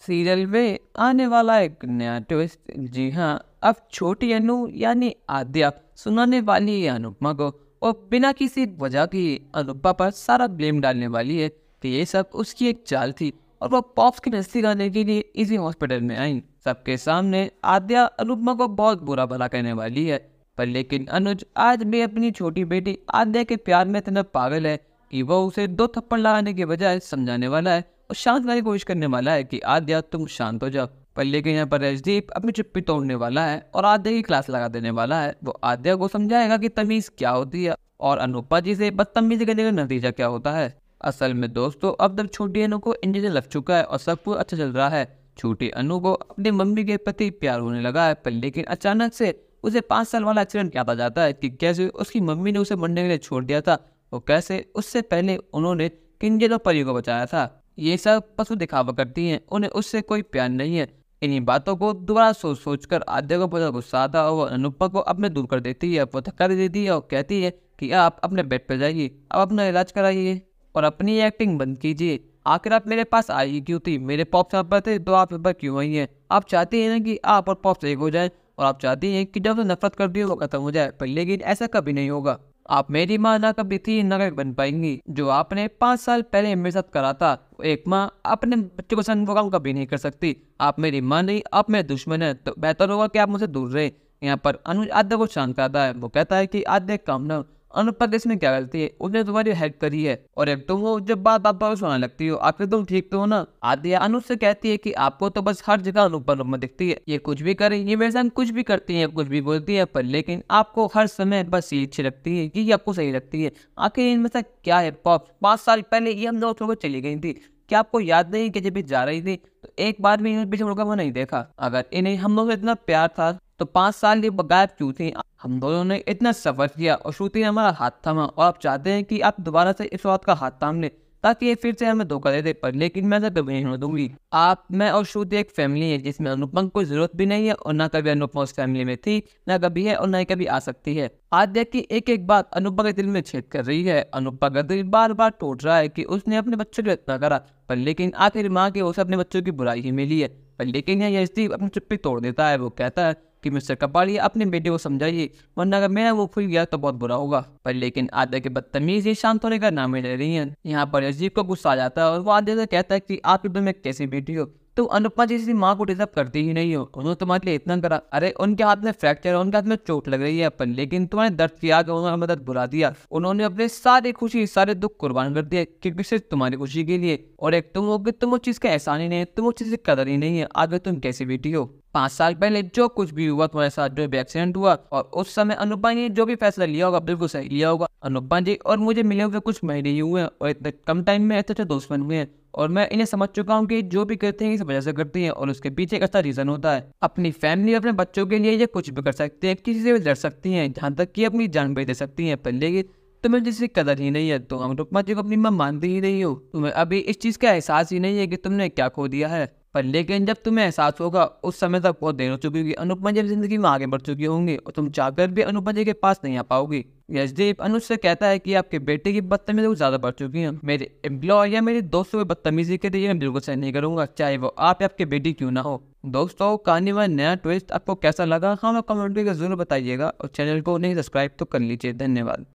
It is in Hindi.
सीरियल में आने वाला एक नया ट्विस्ट। जी हाँ, अब छोटी अनु यानी आद्या सुनाने वाली है अनुपमा को और बिना किसी वजह की अनुपमा पर सारा ब्लेम डालने वाली है कि ये सब उसकी एक चाल थी और वो पॉप्स की नस्ती करने के लिए इसी हॉस्पिटल में आई। सबके सामने आद्या अनुपमा को बहुत बुरा भला कहने वाली है। पर लेकिन अनुज आज भी अपनी छोटी बेटी आद्या के प्यार में इतना पागल है कि वो उसे दो थप्पड़ लगाने के बजाय समझाने वाला है और शांत करने की कोशिश करने वाला है कि आद्या तुम शांत हो जाओ। पर लेकिन यहाँ पर राजदीप अपनी चुप्पी तोड़ने वाला है और आद्या की क्लास लगा देने वाला है। वो आद्या को समझाएगा कि तमीज क्या होती है और अनुपा जी से बदतमीजी करने का नतीजा क्या होता है। असल में दोस्तों, अब तक छोटी अनु को इंजेक्शन लग चुका है और सब कुछ अच्छा चल रहा है। छोटी अनु को अपनी मम्मी के प्रति प्यार होने लगा है। पर लेकिन अचानक से उसे 5 साल वाला एक्सीडेंट याद आ जाता है कि कैसे उसकी मम्मी ने उसे मरने के लिए छोड़ दिया था और कैसे उससे पहले उन्होंने किंजल और परी को बचाया था। ये सब पशु दिखावा करती हैं, उन्हें उससे कोई प्यार नहीं है। इन्हीं बातों को दोबारा सोच सोच कर आद्या को बहुत गुस्सा आता है और वो अनुपमा को अपने दूर कर देती है। वो धक्का दे देती है और कहती है कि आप अपने बेड पर जाइए, अब अपना इलाज कराइए और अपनी एक्टिंग बंद कीजिए। आखिर आप मेरे पास आई क्यों थी? मेरे पॉप्स यहाँ पर थे तो आप यहाँ पर क्यों आई हैं? आप चाहती हैं ना कि आप और पॉप्स एक हो जाए और आप चाहती हैं कि जब से नफरत करती है वो खत्म हो जाए। पर लेकिन ऐसा कभी नहीं होगा। आप मेरी माँ ना कभी थी ना कभी बन पाएंगी। जो आपने 5 साल पहले मेरे साथ करा था, एक माँ अपने बच्चे को संग वो काम कभी नहीं कर सकती। आप मेरी माँ नहीं, आप मेरे दुश्मन है, तो बेहतर होगा कि आप मुझसे दूर रहे। यहाँ पर अनुज आद्या को शांत करता है। वो कहता है कि आद्या काम ना, अनुपमा के इसमें क्या गलती है? उसने तुम्हारी हेल्प करी है और एक तुम हो जब बात बात पर सुनाने लगती हो। आखिर तुम ठीक तो हो ना? आद्या अनुज से कहती है कि आपको तो बस हर जगह अनुपमा दिखती है, ये कुछ भी करे, ये मेरे साथ कुछ भी करती है, कुछ भी बोलती है, पर लेकिन आपको हर समय बस ये अच्छी लगती है, ये आपको सही लगती है। आखिर इनमें से क्या है? पॉप 5 साल पहले ये हम दोनों छोड़कर चली गई थी। क्या आपको याद नहीं कि जब ये जा रही थी तो एक बार भी इन्हें पीछे मुड़कर वो नहीं देखा? अगर इन्हें हम लोगों से इतना प्यार था तो 5 साल ये गायब क्यों थी? हम दोनों ने इतना सफर किया और श्रुति ने हमारा हाथ थामा और आप चाहते हैं कि आप दोबारा से इस बात का हाथ थाम लें ताकि ये फिर से हमें धोखा दे दे। पर लेकिन मैं ऐसा कभी नहीं होने दूंगी। आप, मैं और श्रुति एक फैमिली है जिसमें अनुपमा को जरूरत भी नहीं है और ना कभी अनुपमा उस फैमिली में थी, ना कभी है और ना ही कभी आ सकती है। आद्या की एक एक बात अनुपमा के दिल में छेद कर रही है। अनुपमा का दिल बार बार टूट रहा है कि उसने अपने बच्चों को इतना करा, पर लेकिन आखिर माँ के उसे अपने बच्चों की बुराई ही मिली है। पर लेकिन यह यशदीप अपनी चुप्पी तोड़ देता है। वो कहता है कि मिस्टर कपाड़िया अपने बेटे को समझाइए, वरना अगर मैं वो खुल गया तो बहुत बुरा होगा। पर लेकिन आद्या के बदतमीजी शांत होने का नाम ही ले रही है। यहाँ पर अजीब को गुस्सा आ जाता है और वो आद्या से कहता है कि आप तो मैं कैसी बेटी हो? तुम अनुपमा जैसी माँ को डिजर्व करती ही नहीं हो। उन्होंने तुम्हारे लिए इतना करा, अरे उनके हाथ में फ्रैक्चर है, उनके हाथ में चोट लग रही है, पर लेकिन तुम्हारे दर्द की आग उन्होंने मदद बुला दिया। उन्होंने अपने सारी खुशी सारे दुख कुर्बान कर दिए क्योंकि सिर्फ तुम्हारी खुशी के लिए। और एक तुम हो कि तुम उस चीज का एहसान ही नहीं है, तुम उस चीज की कदर ही नहीं है। आगे तुम कैसी बेटी हो? 5 साल पहले जो कुछ भी हुआ तुम्हारे साथ, जो भी एक्सीडेंट हुआ और उस समय अनुपमा ने जो भी फैसला लिया होगा बिल्कुल सही लिया होगा। अनुपमा जी और मुझे मिले हुए कुछ महीने ही हुए हैं और इतने कम टाइम में अच्छे अच्छे दोस्त बन हुए हैं और मैं इन्हें समझ चुका हूँ कि जो भी करते हैं इस वजह से करती हैं और उसके पीछे एक अच्छा रीजन होता है। अपनी फैमिली, अपने बच्चों के लिए ये कुछ भी कर सकते हैं, किसी से भी लड़ सकती हैं, जहाँ तक कि अपनी जान भी दे सकती हैं। पर लेकिन तुम्हें जिसकी कदर ही नहीं है, तो अनुपमा जी को अपनी मां मानती ही नहीं हो। तुम्हें अभी इस चीज का एहसास ही नहीं है कि तुमने क्या खो दिया है। पर लेकिन जब तुम्हें एहसास होगा उस समय तक बहुत देर हो चुकी होगी। अनुपमा जी जिंदगी में आगे बढ़ चुकी होंगी और तुम चाहकर भी अनुपमा जी के पास नहीं आ पाओगी। यशदीप अनुज से कहता है कि आपके बेटे की बदतमीजी कुछ ज्यादा बढ़ चुकी है। मेरे एम्प्लॉय या मेरे दोस्तों की बदतमीजी के लिए मैं बिल्कुल सहन नहीं करूंगा, चाहे वो आप या आपके बेटी क्यों ना हो। दोस्तों, कहानी में नया ट्विस्ट आपको कैसा लगा? हाँ, कमेंट करके जरूर बताइएगा और चैनल को नहीं सब्सक्राइब तो कर लीजिए। धन्यवाद।